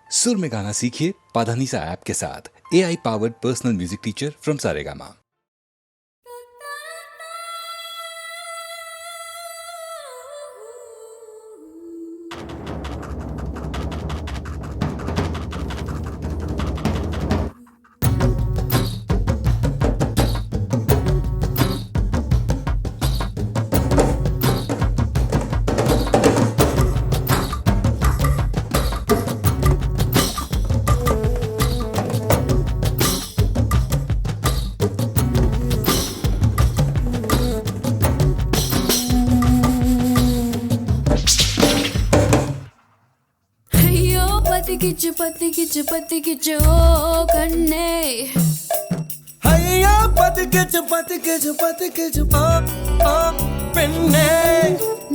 सुर में गाना सीखिए पाधानीसा ऐप के साथ। AI powered personal music teacher from Saregama. पति किच ओ कन्ने हैया पति किच ओ पेन्ने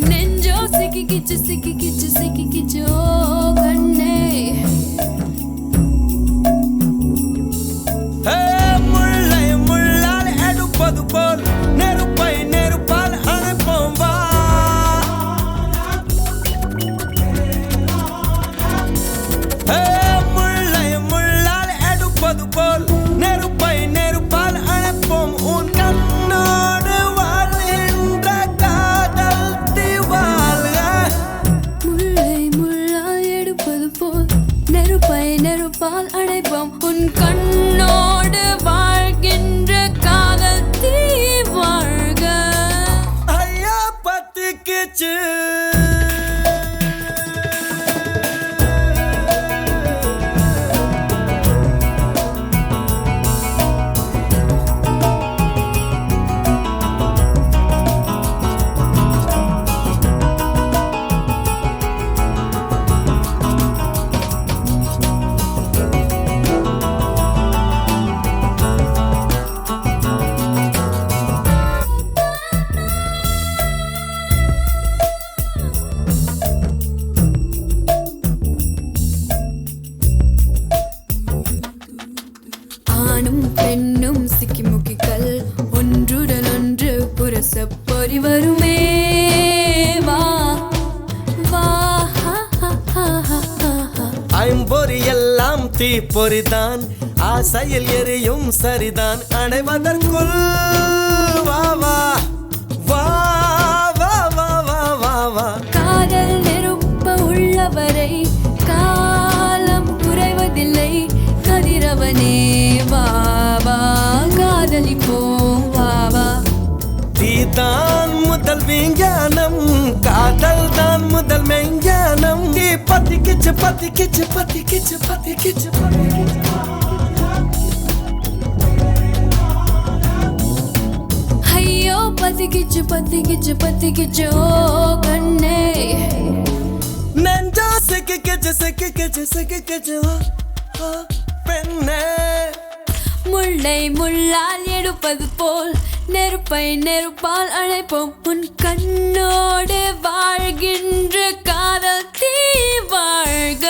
नेंजो सिकी किच ओ कन्ने हे मुल्लाल एडु पदु पोल नेरु पाल अने पोंबा हे मुल्लाल एडु पदु पोल नेरु पाल अने पोम उन कन्नोडु वालिंद्र कादल दिवाल मुल्ला எடுப்பது போல் நெருப்பால் அடைப்போம் உன் கண்ணோடு வாழ்கின்ற காதல் தீ வாழ்க हैया पति किच ஆணும் பெண்ணும் சிக்கிமுக்கிகள் ஒன்றுடன் ஒன்று புரசப் பொறி வருமே வா வா ஹா ஹா ஹா ஹா ஹா. ஐம்பொறி எல்லாம் தீப்பொறிதான் ஆசையில் எரியும் சரிதான் அடைவதற்குள் வா வா வா வா வா வா வா வா காதல் நெருப்ப உள்ளவரை காலம் குறைவதில்லை கதிரவனே வா வா காதலிப்போம் வா வா தீதான் முதல் விஞ்ஞானம் காதல் தான் முதல் மெஞ்ஞானம் நீ பத்தி கிச்சு ஐயோ பத்தி கிச்சு ஓ கண்ணே நெஞ்சா சிக்கி கிச்சு ஓ பெண்ணே முள்ளால் எடுப்பது போல் நெருப்பால் அழைப்போம் உன் கண்ணோடு வாழ்கின்ற காதல் தீ வாழ்க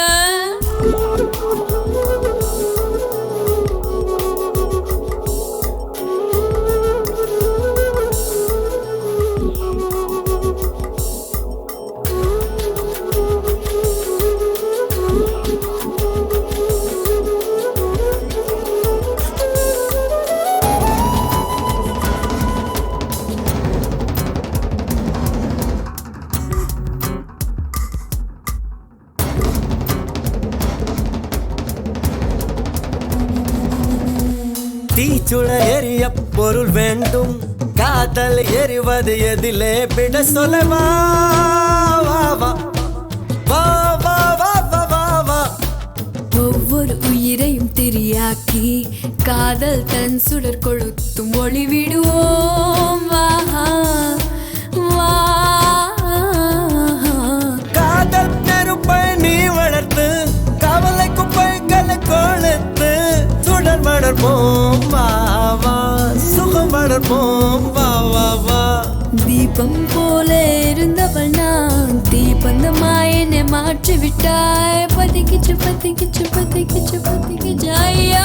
தீச்சுட எரிய பொருள் வேண்டும் காதல் எரிவது எதிலே விட சொல்லவா வா வா வா வா வா வா வா வா ஒவ்வொரு உயிரையும் திரியாக்கி காதல் தன் சுடர் கொளுத்தும் ஒளி விடுவோம் வா வா காதல் நெருப்பை நீ வளர்த்து கவலை குப்பைகளை கொளுத்து சுடர் வளர்ப்போம் வா வா சுகம் வளர்ப்போம் வா வா வா தீபம் போல இருந்தவள் நான் தீபந்தமாய் என்னை மாற்றி விட்டாய் பத்திக்கிச்சு ஐயோ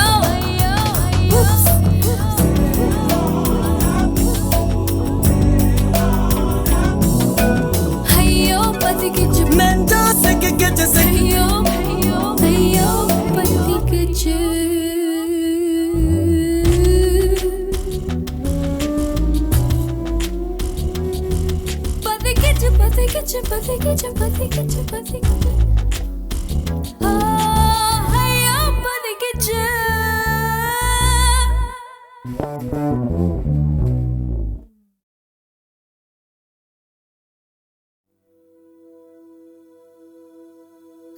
ஐயோ பத்திக்கிச்சு நெஞ்சா சிக்கி கிச்சு ஐயோ பதுக்கிச்சு பதுக்கிச்சு பதுக்கிச்சு பதுக்கிச்சு பதுக்கிச்சு பதுக்கிச்சு ஐயா பதுக்கிச்சு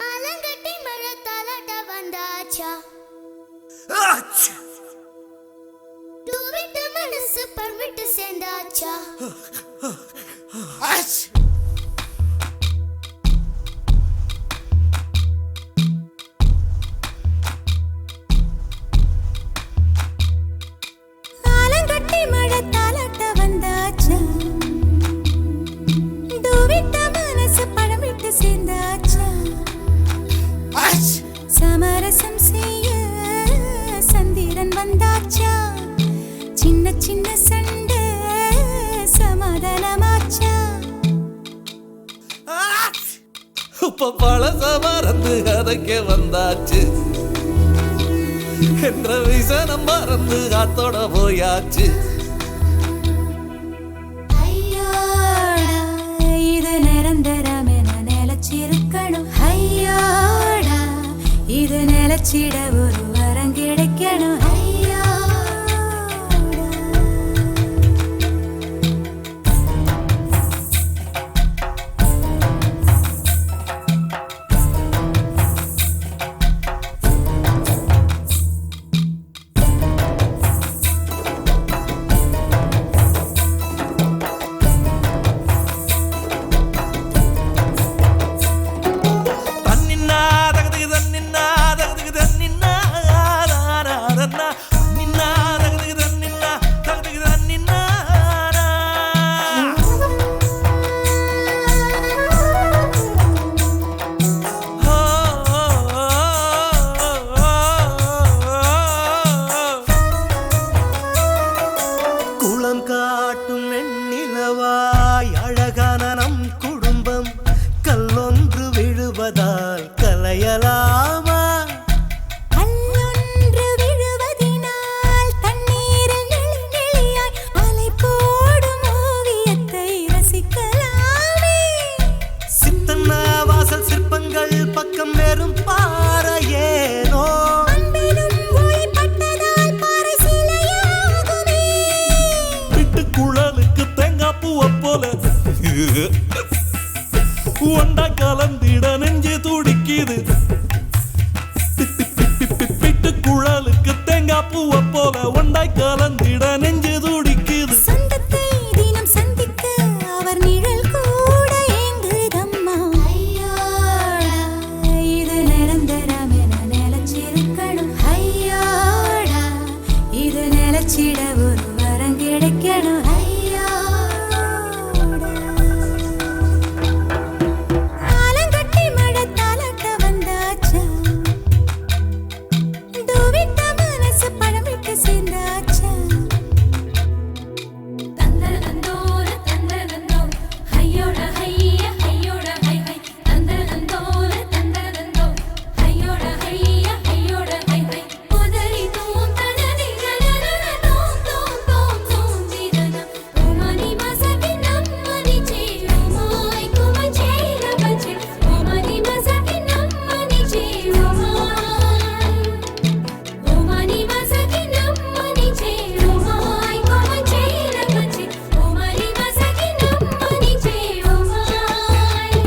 ஆலங்கட்டி மரத்தாலட வந்தாச்சா டூவிட்டு மனசு பர்விட்டு சேர்ந்தாச்சா ஆலங்கட்டி மரத்தாலட வந்தாச்சா டூவிட்டு மனசு பர்விட்டு சேர்ந்தாச்சா சமரசம் செய்ய சந்திரன் வந்தாச்சா சின்ன சின்ன சண்டை சமாதானமாச்சா இப்ப பழச மறந்து கதைக்க வந்தாச்சு என்ற விசனம் மறந்து காத்தோட போயாச்சு ஐயோடா இது நிரந்தரமென நிலச்சிருக்கணும் ஐயோடா இது நிலச்சிட ஒரு வரம் கிடைக்கணும் ஐயோடா குளம் காட்டும் வெண்ணிலவாய் அழகான நம் குடும்பம் கல்லொன்று விழுவதால் கலையலாமா கல்லொன்று விழுவதினால் தண்ணீரில் நெளி நெளியாய் அலை போடும் ஓவியத்தை ரசிக்கலாமே சித்தன்னா வாசல் சிற்பங்கள் பக்கம் வெறும் பாறையேனோ அன்பினும் ஒளி பட்டதால் பாறை சிலையாகுமே விட்டு குழலுக்கு தேங்காய் பூவை போல ஒண்டா கலந்திட நெஞ்சு துடிக்குது விட்டு குழலுக்கு தேங்காய் பூவை போல ஒண்டாய் கலந்திட நெஞ்சு துடிக்குது சொந்தத்தை தினம் சந்திக்க அவர் நிழல் கூட ஏங்குதம்மா ஐயோடா இது நிரந்தரமென நிலச்சிருக்கணும் ஐயோடா இது நிலச்சிட ஒரு வரம் கிடைக்கணும் ஐயோடா ஆலங்கட்டி மரத்தாலட வந்தாச்சா டூவிட்ட மனசு பழம் விட்டு சேர்ந்தாச்சா தந்தரதந்தோர தந்தரதந்தோ ஹையோட ஹைய ஹையோட ஹை ஹை தந்தரதந்தோர தந்தரதந்தோ ஹையோட ஹைய ஹையோட ஹை ஹை உதரி தூம் தனதி நனனன தூம் தூம் தூம் தூம் திரன ஓமனி மசகி நம்மனி சேருமாய் குமச்சேர பச்சே ஓமனி மசகி நம்மனி சேருமாய் ஓமனி மசகி நம்மனி சேருமாய் குமச்சேர பச்சே ஓமனி மசகி நம்மனி சேருமாய்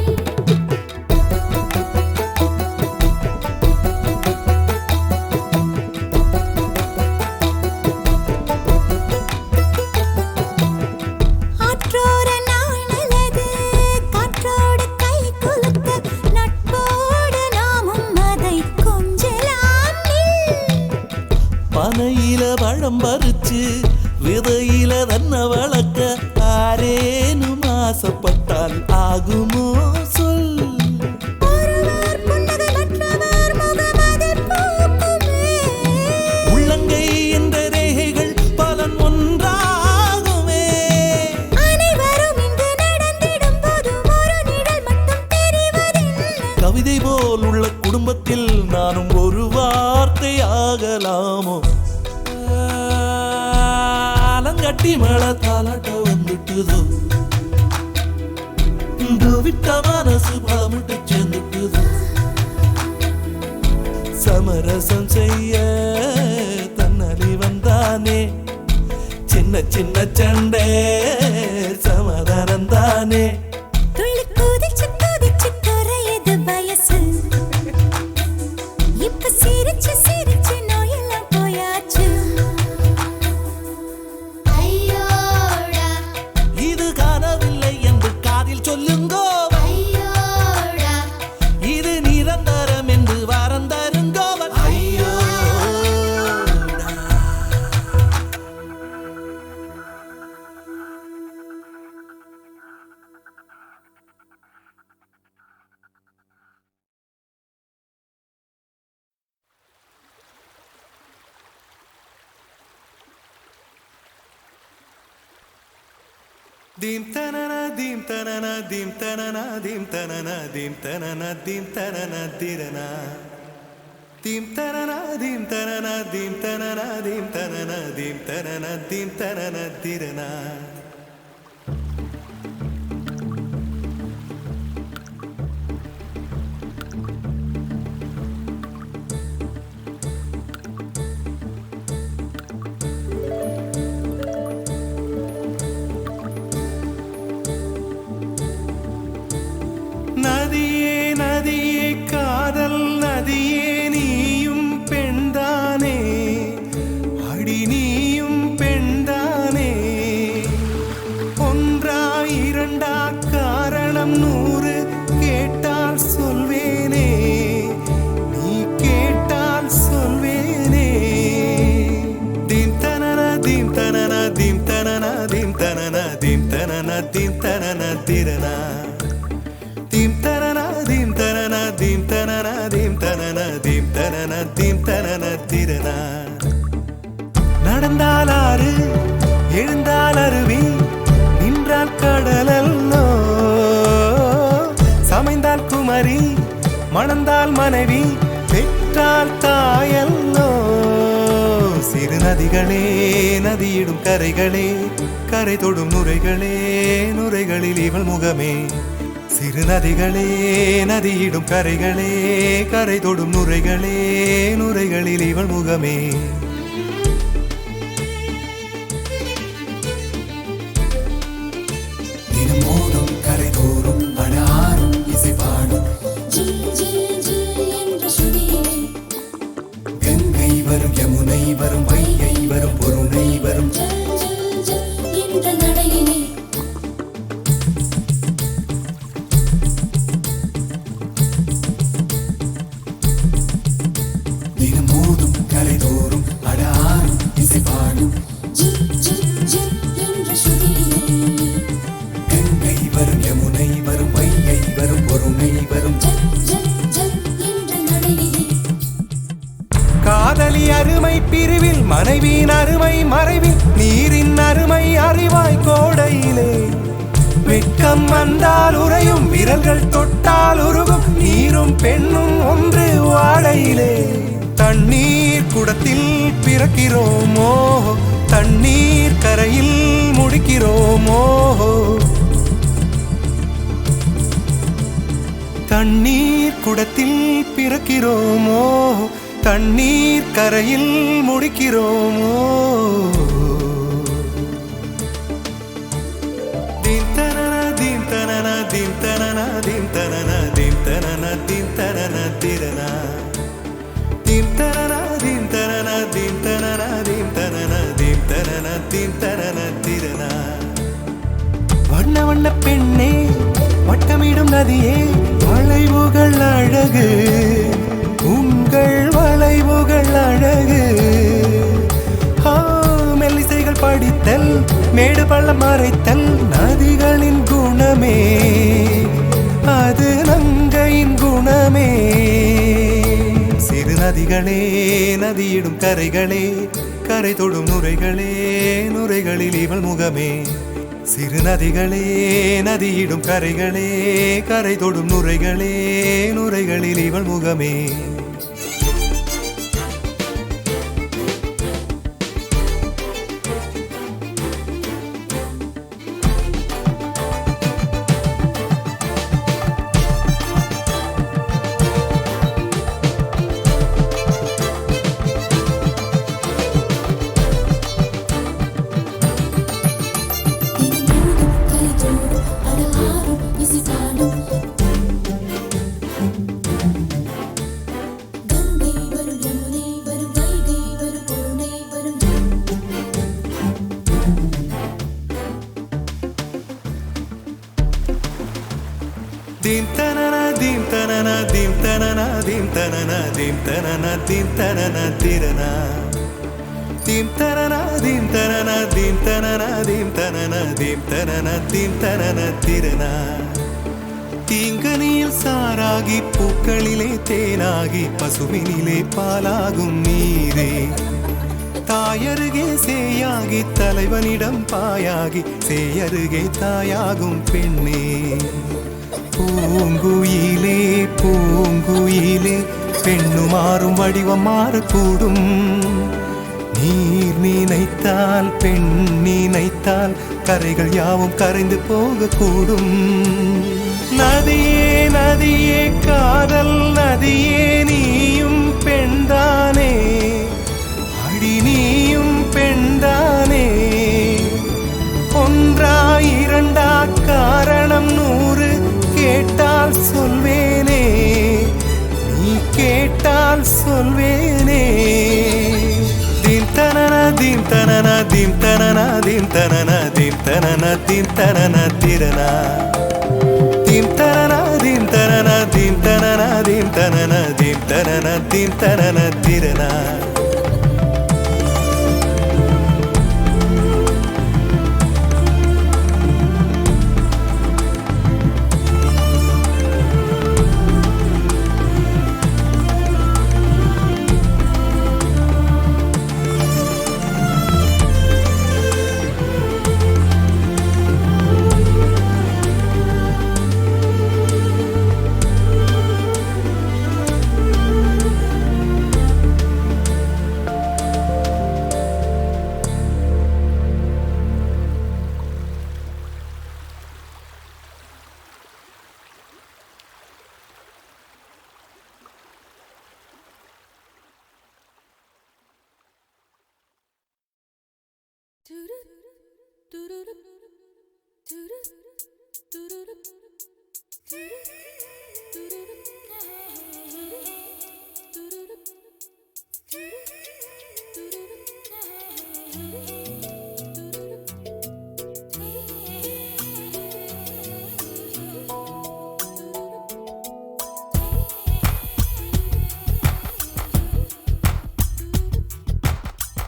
ஆற்றோர நாணலது காற்றோடு கை குலுக்க நட்போடு நாமும் அதை கொஞ்சலாம் பனையில பழம் பறிச்சு விதையில தன்ன வளர்க்க ஆரேனும் ஆசைப்பட்டால் ஆகுமோ சொல் ஒருவர் புன்னகை மற்றவர் முகம் அதில் பூக்குமே உள்ளங்கை என்ற ரேகைகள் பலன் ஒன்றாகுமே அனைவரும் இங்கு நடந்திடும் போதும் ஒரு நிழல் மட்டும் தெரிவதில்லை கவிதை போல் உள்ள குடும்பத்தில் நானும் ஒரு வார்த்தை ராதையாகலாமோ ஆலங்கட்டி மேல தாலாட்ட வந்துட்டுதோ விட்ட மனசு பலமிட்டு சேர்ந்துட்டுதோ சமரசம் செய்ய தன்னலி வந்தானே சின்ன சின்ன சண்டை சமாதானம் தானே துள்ளி குதிச்சு குதிச்சு குறையுது வயசு இப்ப சிரிச்சு சிரிச்சு நோயெல்லாம் போயாச்சு ஐயோடா இது காணவில்லை என்று காதில் சொல்லுங்கோ ஐயோடா இது நிரந்தரம் என்று வாரம் தருங்கோவன் ஐயோ Dim tanana dim tanana dim tanana dim tanana dim tanana dim tanana dirana dim tanana dim tanana dim tanana dim tanana dim tanana dim tanana dirana நதியே நதியே காதல் நதியே நீயும் பெண்தானே அடி நீயும் பெண்தானே ஒன்றா இரண்டா காரணம் 100 கேட்டால் சொல்வேனே நீ கேட்டால் சொல்வேனே தீம் தனன தீம் தனன தீம் தனன தீம் தனன தீம் தனன தீம் தனன திரனா தீம் தனன தீம் தனன தீம் தனன தீம் தனன தீம் தனன தீம் தனன திரனா நடந்தால் ஆறு எழுந்தால் அருவி நின்றால் கடலல்லோ சமைந்தால் குமரி மணந்தால் மனைவி பெற்றால் தாயல்லோ சிறு நதிகளே நதியிடும் கரைகளே கரை தொடும் நுரைகளே நுரைகளில் இவள் முகமே சிறு நதிகளே நதியிடும் கரைகளே கரை தொடும் நுரைகளே நுரைகளில் இவள் முகமே தினமோதும் கரை தோறும் அடாரும் இசை பாடும் கங்கை வரும் யமுனை வரும் வைகை வரும் பொருணை வரும் தினமோதும் கரை தோறும் அடாரும் இசை பாடும் கங்கை வரும் யமுனை வரும் வைகை வரும் பொருணை வரும் காதலி அருமை பிரிவில் மனைவியின் அருமை மறைவில் நீரின் அருமை அறிவாய் கோடையிலே வெட்கம் வந்தால் உறையும் விரல்கள் தொட்டால் உருகும் நீரும் பெண்ணும் ஒன்று வாழையிலே தண்ணீர் குடத்தில் பிறக்கிறோமோ தண்ணீர் கரையில் முடிக்கிறோமோ தண்ணீர் குடத்தில் பிறக்கிறோமோ தண்ணீர் கரையில் முடிக்கிறோமோ தீம் தனன தீம் தனன தீம் தனன தீம் தனன தீம் தனன தீம் தனன திரனா தீம் தனன தீம் தனன தீம் தனன தீம் தனன தீம் தனன தீம் தனன திரனா வண்ண வண்ண பெண்ணே வட்டமிடும் நதியே வளைவுகள் அழகு உங்கள் வளைவுகள் அழகு மெல்லிசைகள் படித்தல் மேடு பள்ளம் மறைத்தல் நதிகளின் குணமே அது நங்கையின் குணமே சிறு நதிகளே நதியிடும் கரைகளே கரை தொடும் நுரைகளே நுரைகளில் இவள் முகமே சிறு நதிகளே நதியிடும் கரைகளே கரை தொடும் நுரைகளே நுரைகளில் இவள் முகமே தனனா தீம் தனனா தீம் தனனா தீம் தனனா தீம் தனனா திரனா தீம் தனனா தீம் தனனா தீம் தனனா தீம் தனனா தீம் தனனா தீம் தனனா திரனா தீங்கனியில் சாராகி பூக்களிலே தேனாகி பசுவினிலே பாலாகும் நீரே தாயருகே சேயாகி தலைவனிடம் பாயாகி சேயருகே தாயாகும் பெண்ணே பூங்குயிலே பூங்குயிலே பெண்ணுமாறும் வடிவம் மாறக்கூடும் நீர் நினைத்தால் பெண் நினைத்தால் கரைகள் யாவும் கரைந்து போகக்கூடும் நதியே நதியே காதல் நதியே நீயும் பெண்தானே அடி நீயும் பெண்தானே ஒன்றா இரண்டா காரணம் 100 கேட்டால் சொல்வேனே நீ கேட்டால் சொல்வேனே தீம் தனனா தீம் தனனா தீம் தனனா தீம் தனனா தீம் தனனா தீம் தனனா திரனா தீம் தனனா தீம் தனனா தீம் தனனா தீம் தனனா தீம் தனனா தீம் தனனா திரனா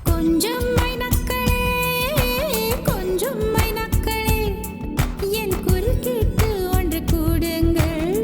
கொஞ்சம் மைனக்களே கொஞ்சம் மைனக்களே என் குரல் கேட்டு ஒன்று கூடுங்கள்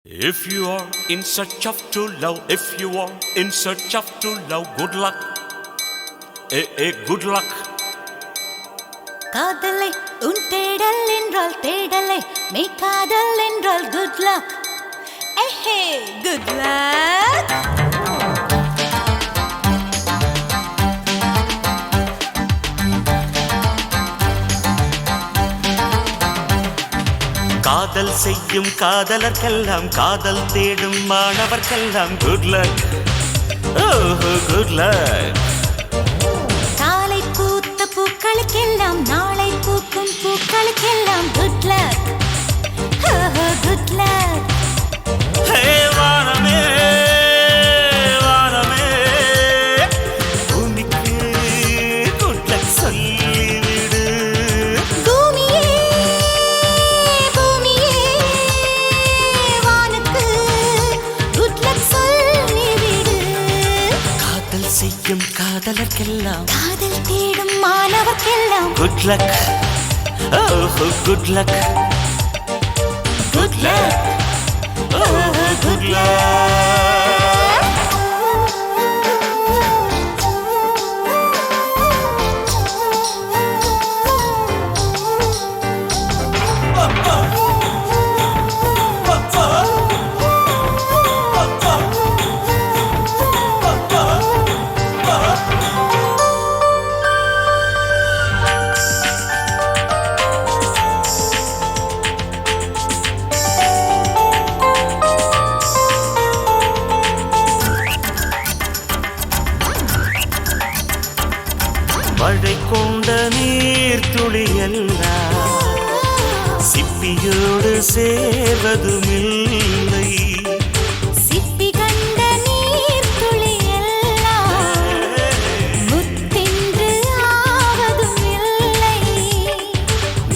If you are in search of true love, if you are in search of true love, good luck. Good luck. காதலை உன் தேடல் என்றால் தேடலை மெய் காதல் என்றால் good luck. ஏஹே good luck. காதல் செய்யும் காதலர்க்கெல்லாம் காதல் தேடும் மாணவர்க்கெல்லாம் குட் லக். ஓஹோ குட் லக். காலை பூத்த பூக்களுக்கெல்லாம் நாளை பூக்கும் பூக்களுக்கெல்லாம் good luck. ஓஹோ good luck. ஹே வானமே வானமே பூமிக்கு குட் லக் சொல்லிவிடு. பூமியே பூமியே வானுக்கு good luck சொல்லிவிடு. காதல் செய்யும் காதலர்க்கெல்லாம் காதல் தேடும் மாணவர்க்கெல்லாம் குட் லக். ஓஹோ குட் லக். Good luck. ஓஹோ குட் லக். மழை கொண்ட நீர் துளியெல்லாம் சிப்பியோடு சேர்வதுமில்லை. சிப்பி கண்ட நீர் துளியெல்லாம் முத்தின்று ஆவதும் இல்லை.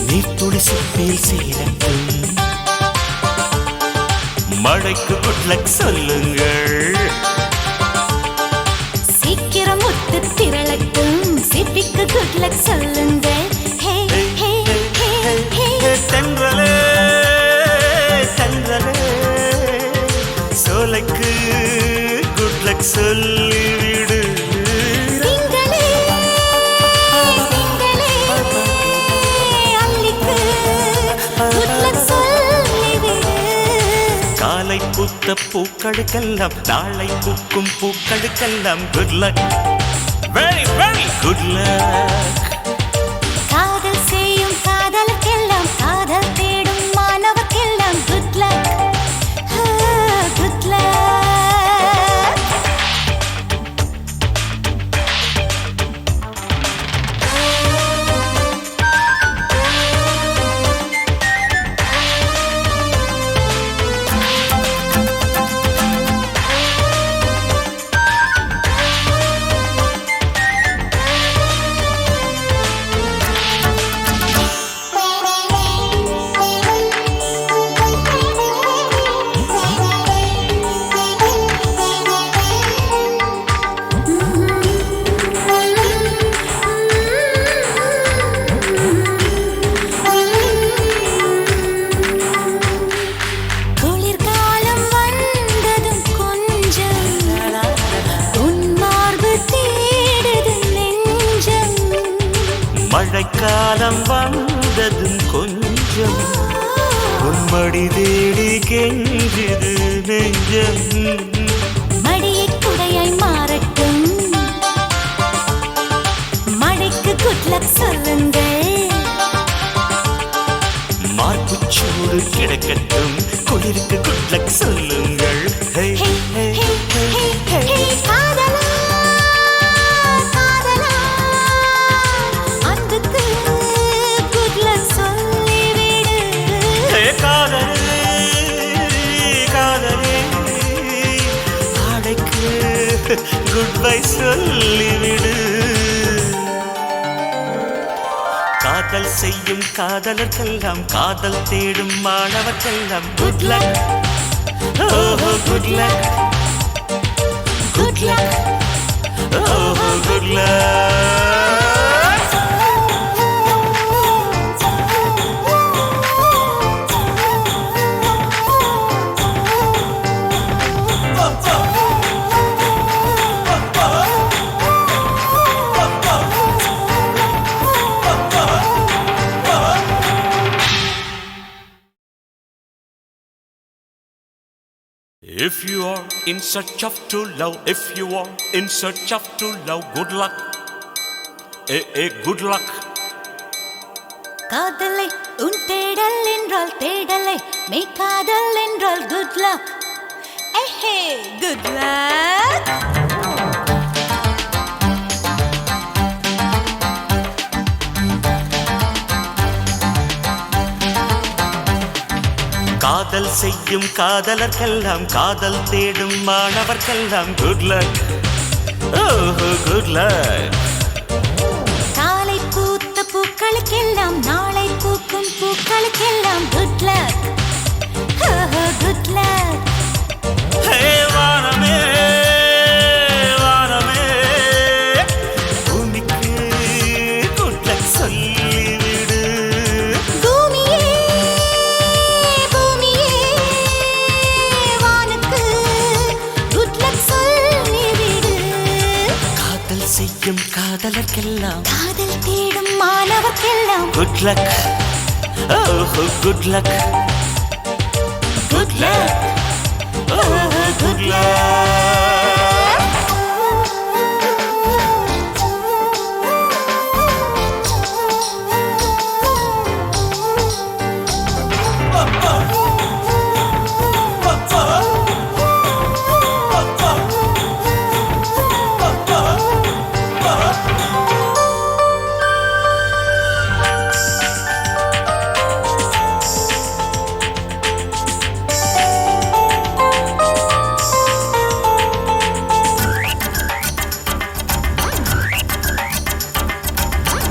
நீர்த்துளி சிப்பில் சேரட்டும். மழைக்கு குட் லக் சொல்லுங்கள். சீக்கிரம் முத்து திரளட்டும் சிப்பிக்கு good luck சொல்லுங்கள். ஹே ஹே ஹே ஹே தென்றலே தென்றலே சோலைக்கு குட் லக் சொல்லிவிடு. திங்களே திங்களே அள்ளிக்கு good luck சொல்லிவிடு. காலை பூத்த பூக்களுக்கெல்லாம் நாளை பூக்கும் பூக்களுக்கெல்லாம் good luck. Very very good luck. காதல் செய்யும் காதலுக்கெல்லாம் காதல் தேடும் மாணவர்க்கெல்லாம் good luck. good luck. குளிர்காலம் வந்ததும் கொஞ்சம் உன் மார்பு தேடுது நெஞ்சம். மழைக்காலம் வந்ததும் கொஞ்சம் உன்மடி தேடி கெஞ்சுது நெஞ்சம். மடியை குடையாய் மாறட்டும் மழைக்கு good luck சொல்லுங்கள். மார்புச்சூடு கிடக்கட்டும் குளிருக்கு குட் லக் சொல்லுங்கள். ஹே ஹே ஹே ஹே ஹே ஹே காதலா காதலா அன்புக்கு good luck சொல்லிவிடு. ஹே காதலே காதலே ஆடைக்கு குட் பை சொல்லிவிடு. காதல் செய்யும் காதலர்க்கெல்லாம் காதல் தேடும் மாணவர்க்கெல்லாம் குட் லக். ஓஹோ குட் லக். Good luck. ஓஹோ good luck. If you are in search of true love, if you are in search of true love, good luck. Good luck. காதலை உன் தேடல் என்றால் தேடலை மெய் காதல் என்றால் good luck. Hey, good luck. காதல் செய்யும் காதலர்க்கெல்லாம் காதல் தேடும் மாணவர்க்கெல்லாம் good luck. Oh, good luck. காலை பூத்த பூக்களுக்கெல்லாம் நாளை பூக்கும் பூக்களுக்கெல்லாம் good luck. Good luck. Hey, வானமே வானமே பூமிக்கு good luck சொல்லிவிடு. பூமியே பூமியே வானுக்கு good luck சொல்லிவிடு. காதல் செய்யும் காதலர்க்கெல்லாம் காதல் தேடும் மாணவர்க்கெல்லாம் good luck. Oh, good luck. Good luck. Oh, good luck.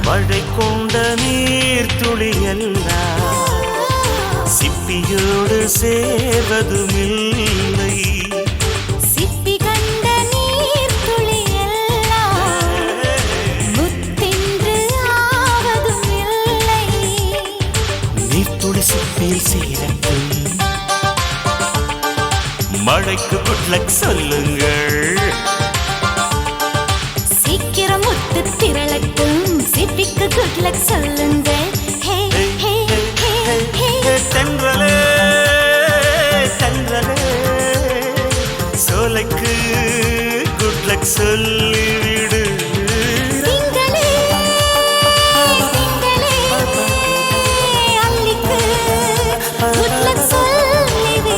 மழை கொண்ட நீர் துளியெல்லாம் சிப்பியோடு சேர்வதுமில்லை. சிப்பி கண்ட நீர் துளியெல்லாம் முத்தின்று ஆவதும் இல்லை. நீர்த்துளி சிப்பியில் சேரட்டும், மழைக்கு good luck சொல்லுங்கள். சீக்கிரம் முத்து திரளட்டும், சிப்பிக்கு good luck சொல்லுங்கள். Hey, hey, hey, hey. தென்றலே தென்றலே சோலைக்கு good luck சொல்லிவிடு. திங்களே திங்களே அல்லிக்கு good luck சொல்லிவிடு.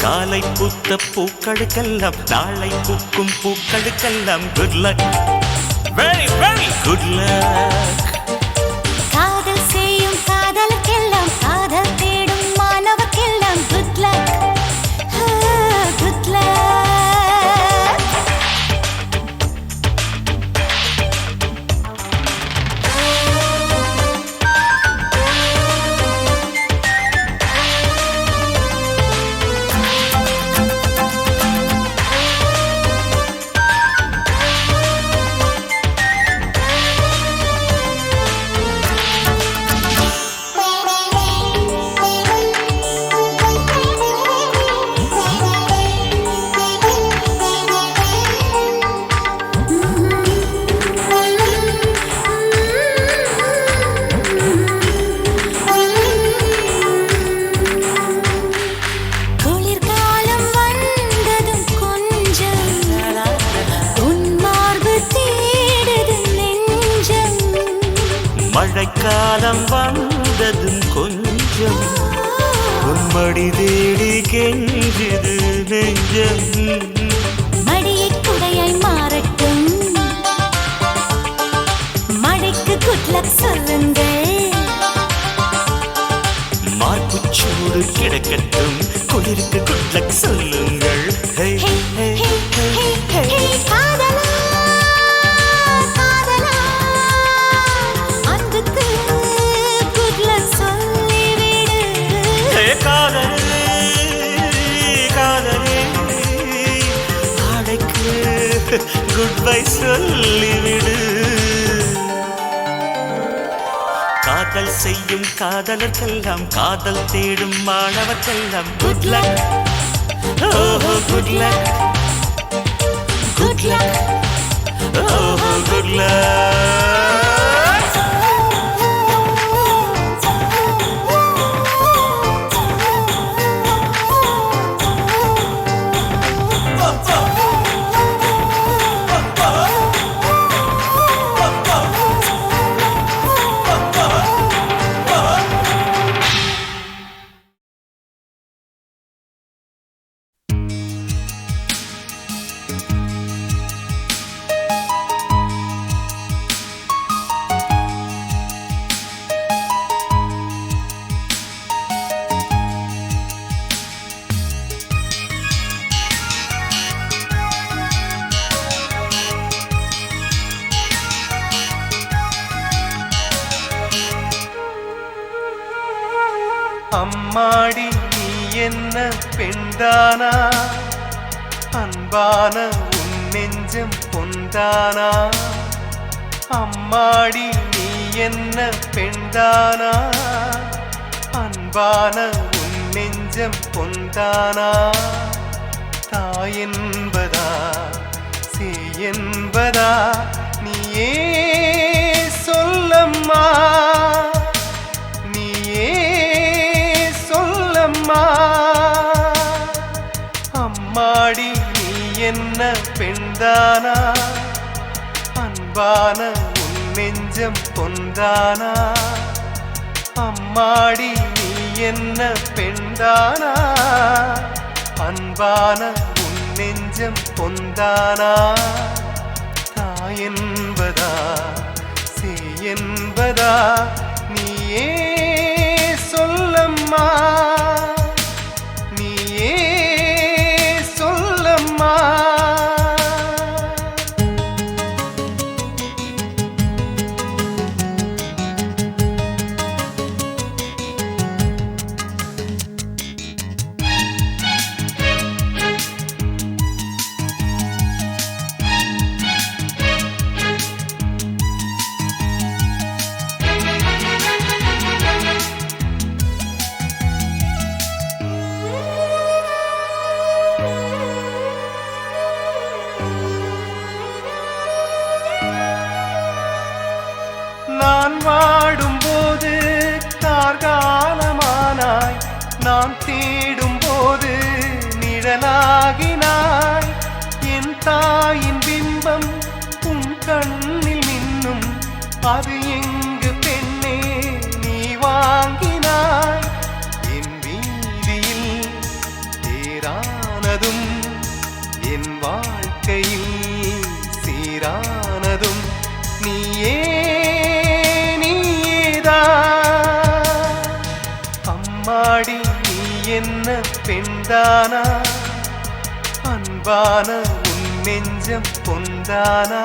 காலை பூத்த பூக்களுக்கெல்லாம் நாளை பூக்கும் பூக்களுக்கெல்லாம் good luck. Very, very good luck. காதல் செய்யும் காதலுக்கெல்லாம் காதல் தேடும் மாணவர்க்கெல்லாம் good luck. Good luck. குளிர்காலம் வந்ததும் கொஞ்சம் உன் மார்பு தேடுது நெஞ்சம். மழைக்காலம் வந்ததும் கொஞ்சம் உன்மடி தேடி கெஞ்சுது நெஞ்சம். மடியை குடையாய் மாறட்டும், மழைக்கு good luck சொல்லுங்கள். மார்புச்சூடு கிடக்கட்டும், குளிருக்கு good luck சொல்லுங்கள். Hey, Hey, hey, hey, hey, hey, hey. hey. காதலா காதலா அன்புக்கு good luck சொல்லிவிடு. Hey, காதலே காதலே ஆடைக்கு goodbye சொல்லிவிடு. காதல் செய்யும் காதலர்க்கெல்லாம் காதல் தேடும் மாணவர்க்கெல்லாம் good luck. Oh, good luck. Good luck. Oh, good luck. அம்மாடி நீ என்ன பெண்தானா அன்பான உன் நெஞ்சம் பொந்தானா அம்மாடி நீ என்ன பெண்தானா அன்பான உன் நெஞ்சம் பொந்தானா தாய் என்பதா சேய் என்பதா நீயே சொல்லம்மா நீயே சொல்லம்மா அம்மாடி நீ என்ன பெண்தானா அன்பான உன் நெஞ்சம் பொந்தானா அம்மாடி நீ என்ன பெண்தானா அன்பான உன் நெஞ்சம் பொந்தானா தாய் என்பதா சேய் என்பதா நீயே சொல்லம்மா நீயே சொல்லம்மா நான் வாடும்போது கார்காலமானாய் நான் தேடும்போது நிழலாகினாய் என் தாயின் பிம்பம் உன் கண்ணில் மின்னும் அது எங்கு பெண்ணே நீ வாங்கினாய் என் வீதியில் தேரானதும் என் வாழ்க்கையில் சீரானதும் நீயே அம்மாடி நீ என்ன பெண்தானா அன்பான உன் நெஞ்சம் பொந்தானா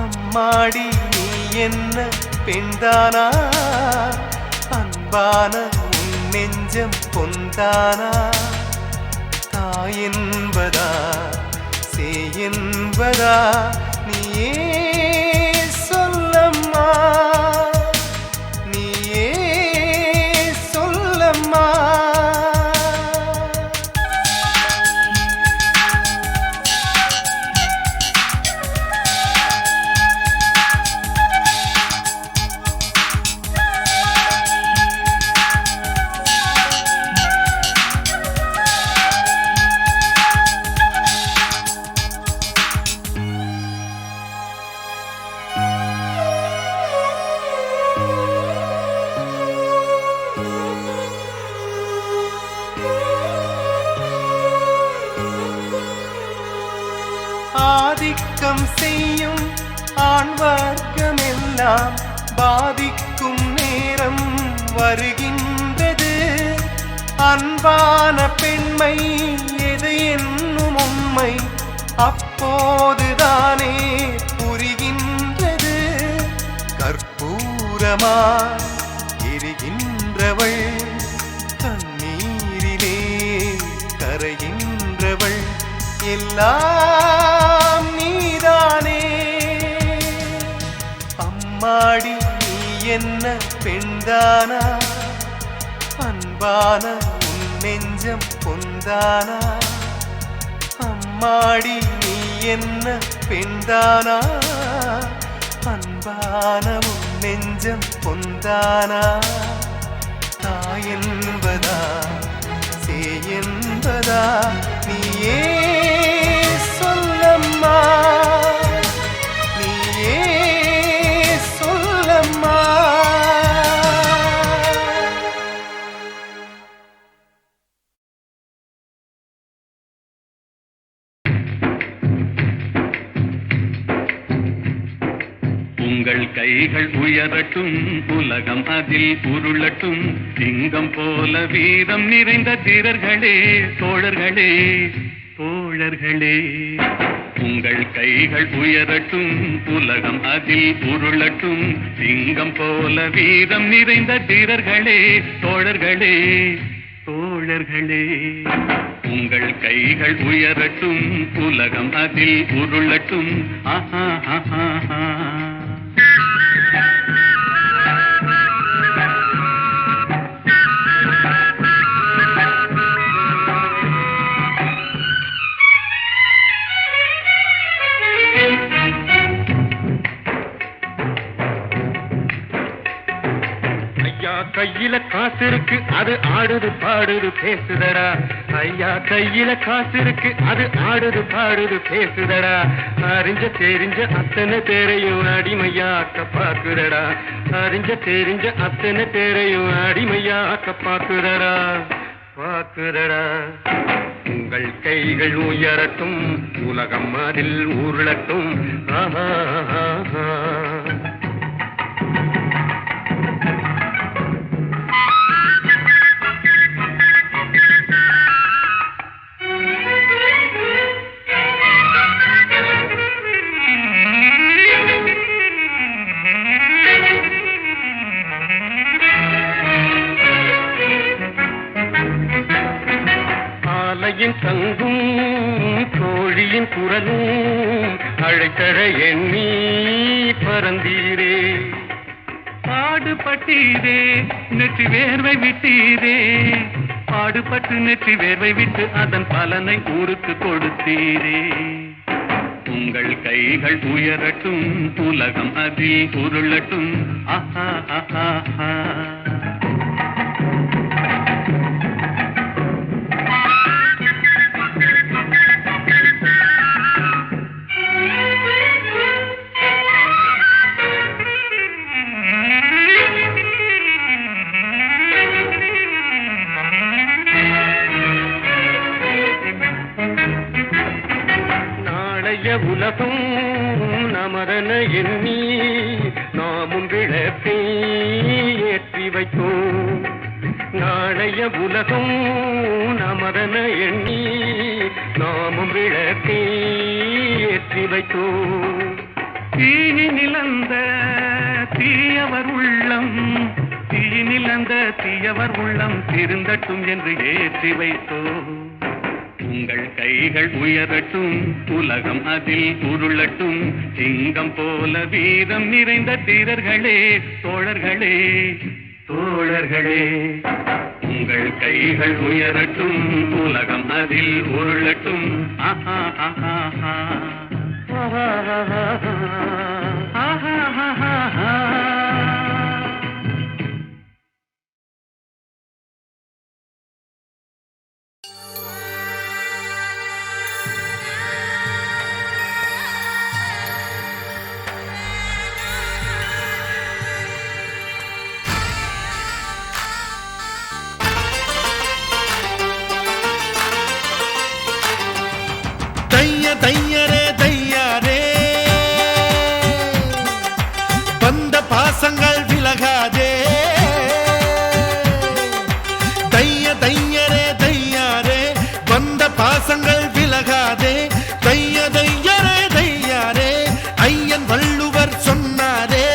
அம்மாடி நீ என்ன பெண்தானா அன்பான உன் நெஞ்சம் பொந்தானா தாய் என்பதா சேய் என்பதா நீயே சொல்லம்மா நீயே சொல்லம்மா ஆதிக்கம் செய்யும் ஆண் வர்க்கமெல்லாம் பாதிக்கும் நேரம் வருகின்றது அன்பான பெண்மை எது என்னும் உண்மை அப்போதுதானே புரிகின்றது கற்பூரமாய் எரிகின்றவள் கண்ணீரிலே கரைகின்றவள் எல்லாம் நீதானே அம்மாடி நீ என்ன பெண்தானா அன்பான உன் நெஞ்சம் பொந்தானா அம்மாடி நீ என்ன பெண்தானா அன்பான உன் நெஞ்சம் பொந்தானா தாய் என்பதா சேய் என்பதா நீயே சொல்லம்மா நீயே சொல்லம்மா உங்கள் கைகள் உயரட்டும் உலகம் அதில் உருளட்டும் சிங்கம் போல வீரம் நிறைந்த தீரர்களே தோழர்களே தோழர்களே உங்கள் கைகள் உயரட்டும் உலகம் அதில் உருளட்டும் சிங்கம் போல வீரம் நிறைந்த தீரர்களே தோழர்களே தோழர்களே உங்கள் கைகள் உயரட்டும் உலகம் அதில் உருளட்டும் ஆஹா ஆஹா ஆஹா. கையில காசு இருக்கு அது ஆடுது பாடுது பேசுதடா ஐயா கையில காசு இருக்கு அது ஆடுது பாடுது பேசுதடா அறிஞ்ச தெரிஞ்ச அத்தனை பேரையும் அடிமையாக்க பாக்குதடா அறிஞ்ச தெரிஞ்ச அத்தனை பேரையும் அடிமையாக்க பாக்குதடா பாக்குதடா உங்கள் கைகள் உயரட்டும் உலகம் அதில் உருளட்டும் ஆஹா ஆஹா. சங்கும் கோழியின் குரலும் அழைத்தழ எண்ணி பறந்தீரே பாடுபட்டீரே நெற்றி வேர்வை விட்டீரே பாடுபட்டு நெற்றி வேர்வை விட்டு அதன் பலனை ஊருக்கு கொடுத்தீரே உங்கள் கைகள் உயரட்டும் உலகம் அதில் உருளட்டும் ஆஹா ஆஹா ஆஹா. உலகம் நமதன எண்ணி நாமும் விளக்கை ஏற்றி வைத்தோம் நாளைய உலகம் நமதன எண்ணி நாமும் விளக்கை ஏற்றி வைத்தோம் தீனி நிலந்த தீயவர் உள்ளம் தீ நிலந்த தீயவர் உள்ளம் திருந்தட்டும் என்று ஏற்றி வைத்தோம் உங்கள் கைகள் உயரட்டும் உலகம் அதில் உருளட்டும் சிங்கம் போல வீரம் நிறைந்த தீரர்களே தோழர்களே தோழர்களே உங்கள் கைகள் உயரட்டும் உலகம் அதில் உருளட்டும் ஆஹா ஆஹா ஆஹா. ஆஹா ஆஹா ஆஹா ஆஹா. தையரே தையாரே வந்த பாசங்கள் விலகாதே தைய தையரே தையாரே வந்த பாசங்கள் விலகாதே தைய தையரே தையாரே ஐயன் வள்ளுவர் சொன்னாரே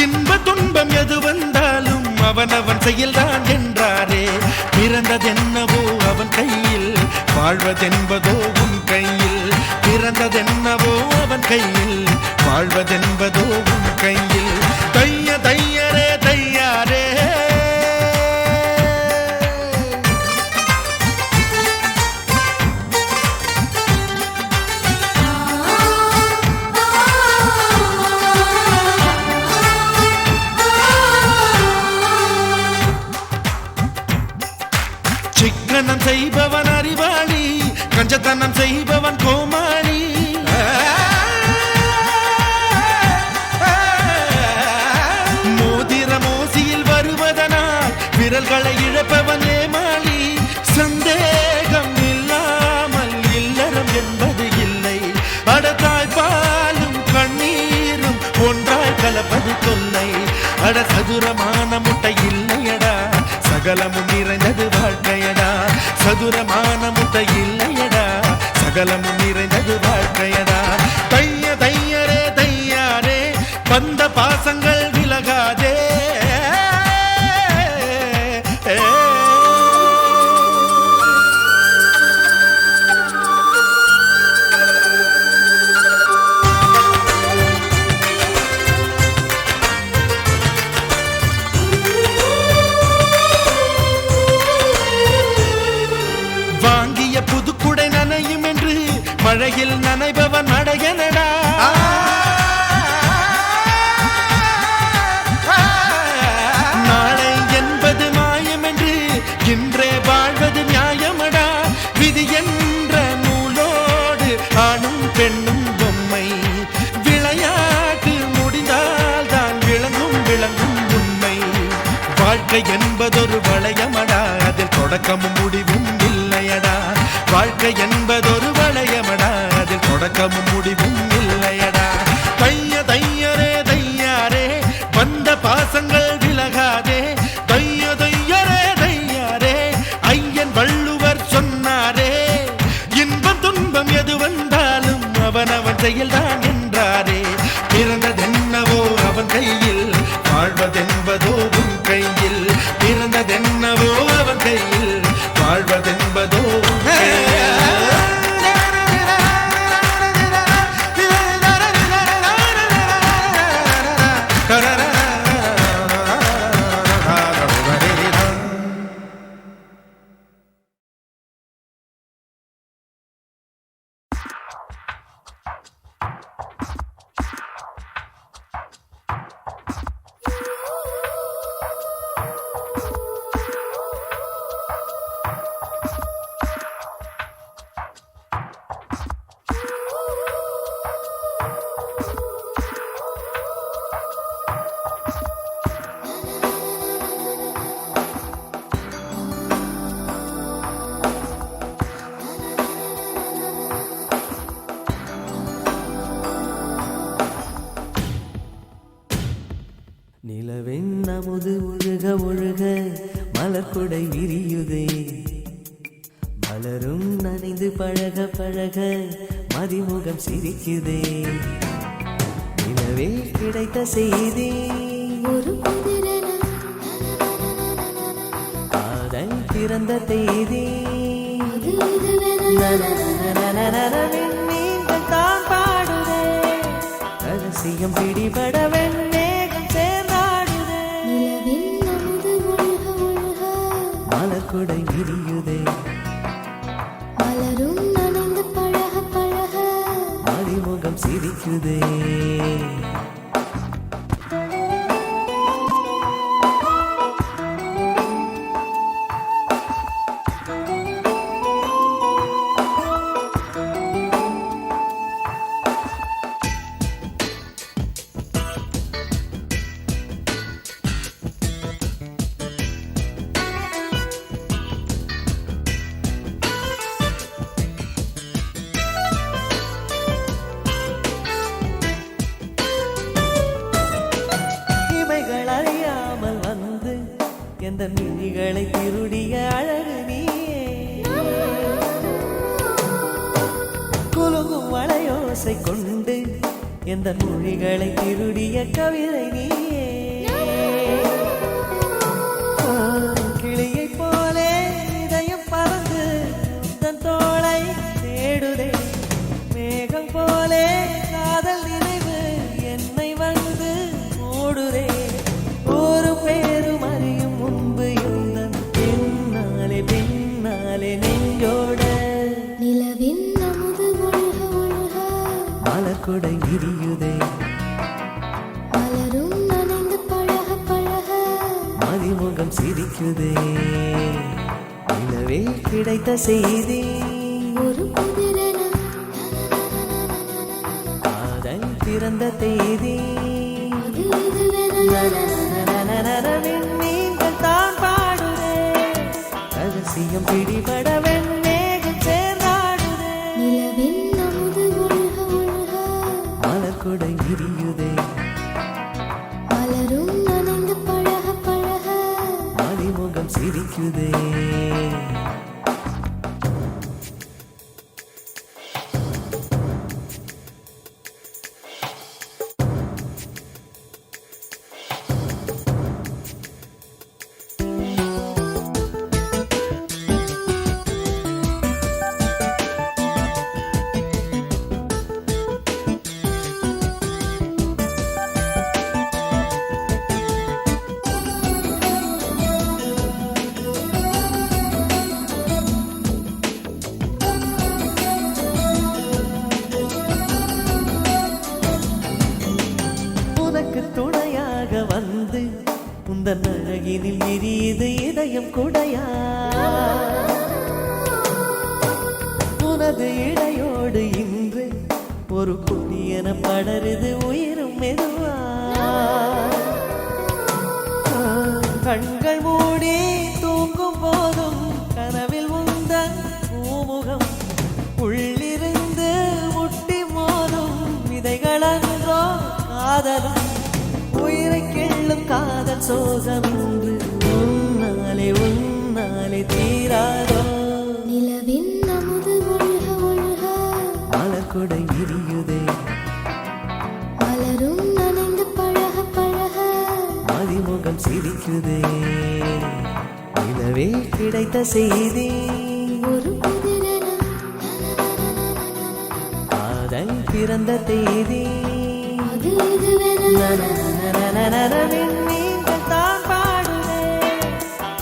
இன்ப துன்பம் எது வந்தாலும் அவனவன் செயல்தான் என்றாரே பிறந்ததென்னவோ அவன் கையில் வாழ்வதென்பதோ உன் கையில் பிறந்ததென்னவோ அவன் கையில் வாழ்வதென்பதோ உன் கையில் தைய தையரே தையாரே சிக்கனம் செய்பவன் அறிவாளி கஞ்சத்தனம் செய்பவன் கோமாளி மோதிர மோசியில் வருவதனால் விரல்களை இழப்பவன் ஏமாளி சந்தேகம் இல்லாமல் இல்லறம் என்பது இல்லை அடத்தாய் பாலும் கண்ணீரும் ஒன்றாய் கலப்பது தொல்லை அட சதுரமான முட்டை இல்லையடா சகலமும் நிறைந்தது வாழ்க்கையடா சதுரமான முட்டை இல்லையடா சகலமும் நிறைந்த என்பது வாழ்க்கையடா. தைய தையரே தையாரே வந்த பாசங்கள் விலகாதே. வாங்கிய புதுக்குடை நனையும் என்று மழையில் நனைபவன் அடையனடா. நாளை என்பது மாயம் என்று இன்றே வாழ்வது நியாயமடா. விதி என்ற நூலோடு ஆணும் பெண்ணும் பொம்மை விளையாட்டு முடிந்தால் தான் விளங்கும் விளங்கும் உண்மை. வாழ்க்கை என்பதொரு வளையமடா, அதில் தொடக்கமும் முடிவும் இல்லையடா. வாழ்க்கை என்பதொரு வளையமடா, அதில் தொடக்கமும் முடிவும் இல்லையடா. தைய தையரே தையாரே வந்த பாசங்கள் விலகாதே. தைய தையரே தையாரே ஐயன் வள்ளுவர் சொன்னாரே. இன்பம் துன்பம் எது வந்தாலும் அவனவன் செயல்தான் என்றாரே. பிறந்ததென்னவோ அவன் கையில், வாழ்வதென்பதோ உன் கையில். பிறந்ததென்னவோ அவன் கையில், வாழ்வதென்பதோ உன் கையில். நிலவெண் அமுது ஒழுக ஒழுக மலர்குடை விரியுதே. மலரும் நனைந்து பழக பழக மதிமுகம் சிரிக்குதே. நிலவே கிடைத்த செய்தி ஒரு புதிரென காதல் பிறந்த தேதி. அது இதுவென நீங்கள் தான் பாடுதே. ரகசியம் பிடிபட வெண்ணேகம் சேர்ந்தாடுதே. நிலவின் அமுது ஒழுக ஒழுக மலர்குடை விரியுதே. மலரும் நனைந்து பழக பழக மதிமுகம் சிரிக்குதே. அறியாமல் வந்து எந்த மிழிகளை திருடிய அழகு நீயே. குலுங்கும் வளையோசை கொண்டு எந்த மொழிகளை திருடிய கவிதை நீயே. கிளியை போலே இதயம் பறந்து தன் தோளை தேடுதே. மேகம் போலே காதல் நினைவு என்னை வந்து மூடுதே. ஒரு பேரும் அறியும் முன்பு இருந்தன் பின்னாலே பின்னாலே நெஞ்சோட. நிலவின் அமுது ஒழுக ஒழுக மலர்குடை விரியுதே. மலரும் நனைந்து பழக பழக மதிமுகம் சிரிக்குதே. நிலவே கிடைத்த செய்தி ஒரு புதிரென காதல் பிறந்த தேதி. அது இதுவென நீங்கள் தான் பாடுதே. ரகசியம் பிடிபட வெண்ணேகம் சேர்ந்தாடுதே. நிலவின் அமுது ஒழுக ஒழுக மலர்குடை விரியுதே. மலரும் நனைந்து பழக பழக மதிமுகம் சிரிக்குதே. குடையா உனது இடையோடு இன்று ஒரு புண்ணியன படருது உயிரும் மெதுவா கண்கள் மூடி தூங்கும் போதும் கனவில் உந்தன் பூமுகம் உள்ளிருந்து முட்டி மோதும் விதைகளன்றோ காதலும் உயிரை கிள்ளும் காதல் சோகம் என்று உன்னாலே தீராதோ நிலவின் அமுது ஒழுக ஒழுக மலர்கொடை விரியுதே மலரும் நனைந்து பழக பழக மதிமுகம் சிரிக்குதே நிலவே கிடைத்த செய்தி ஒரு புதிரென காதல் பிறந்த தேதி அது இதுவென நீங்கள் தான் பாடுதே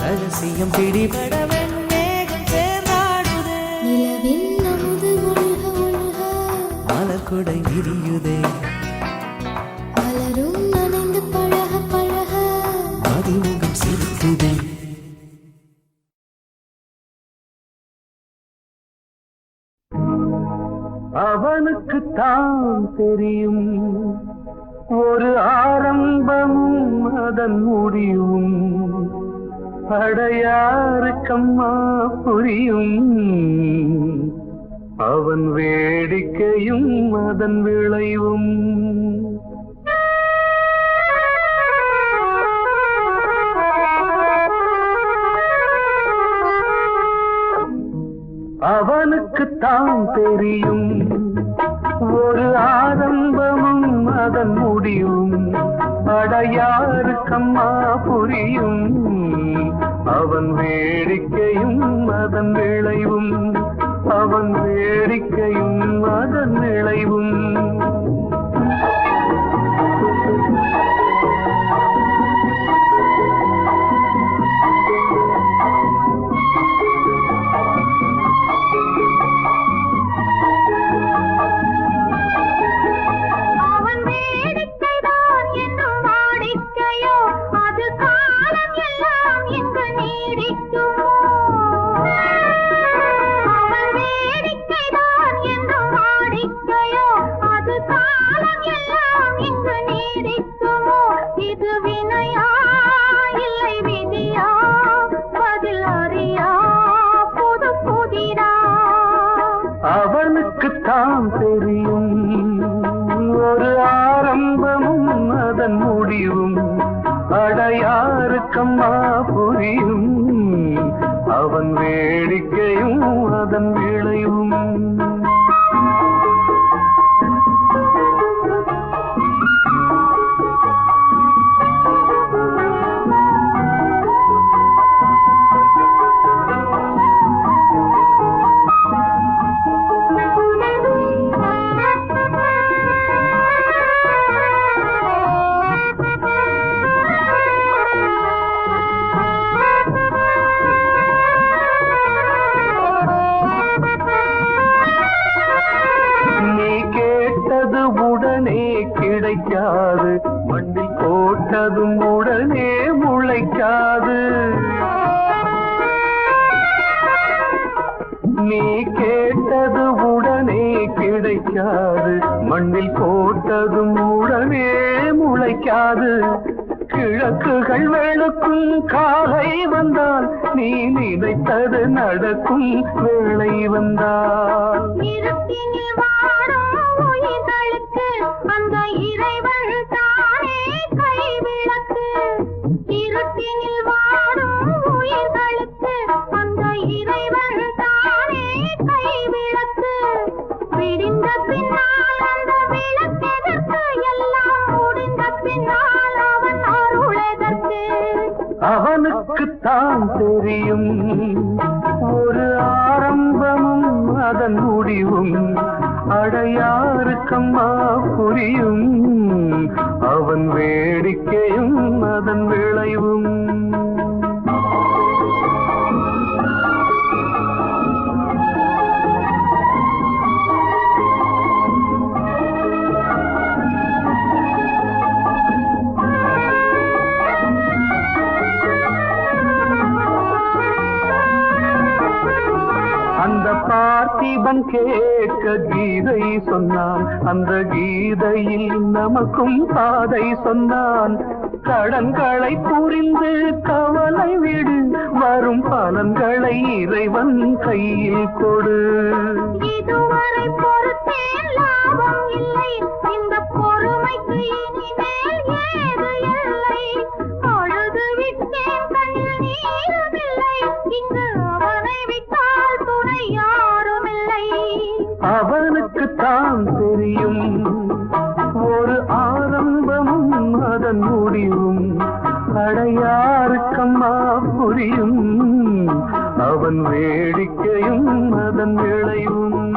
ரகசியம் பிடிபட வெண்மேகம் சேர்ந்தாடுதே நிலவின் அமுது ஒழுக ஒழுக மலர்கொடை விரியுதே மலரும் நனைந்து பழக பழக மதிமுகம் சிரிக்குதே அவனுக்கு தான் தெரியும் ஒரு ஆரம்பம் அதன் முடியும் அடையாருக்கம்மா புரியும் அவன் வேடிக்கையும் அதன் விளைவும் அவனுக்குத்தான் தெரியும் ஒரு ஆரம்பமும் அதன் முடியும் அடையாருக்கம்மா புரியும் அவன் வேடிக்கையும் அதன் விளைவும் அவன் வேடிக்கையும் அதன் விளைவும் அவனுக்குத்தான் தெரியும் ஒரு ஆரம்பமும் அதன் முடிவும் அடையாருக்கம்மா புரியும் அவன் வேடிக்கையும் அதன் விளைவும் கிடைக்காது மண்ணில் போட்டதும் உடனே முளைக்காது நீ கேட்டது உடனே கிடைக்காது மண்ணில் போட்டதும் உடனே முளைக்காது கிழக்குகள் வெளுக்கும் காலை வந்தால் நீ நினைத்தது நடக்கும் வேளை வந்தால் அந்த இறைவன் தானே கைவிளக்கு இருட்டினில் வாடும் உயிர்களுக்கு அந்த இறைவன் தானே கைவிளக்கு விடிந்த பின்னால் அந்த விளக்கெதற்கு எல்லாம் முடிந்த பின்னால் அவன் அருளெதற்கு அவனுக்குத்தான் தெரியும் ஒரு ஆரம்பமும் அதன் முடிவும் அடையாருக்கம்மா புரியும் அவன் வேடிக்கையும் அதன் விளைவும் பார்த்திபன் கேட்க கீதை சொன்னான், அந்த கீதையில் நமக்கும் பாதை சொன்னான். கடன்களை புரிந்து கவலை விடு, வரும் பலன்களை இறைவன் கையில் கொடு. இதுவரை பொறுத்தேன் லாபம் இல்லை, இந்த பொறுமைக்கு இனிமேல் ஏது எல்லை. அழுது விட்டேன் கண்ணில் நீருமில்லை, இங்கு அவனை விட்டால் துணை யாருமில்லை. அவனுக்குத்தான் தெரியும் ஒரு ஆரம்பமும் அதன் முடிவும், அடையாருக்கம்மா புரியும் அவன் வேடிக்கையும் அதன் விளைவும்.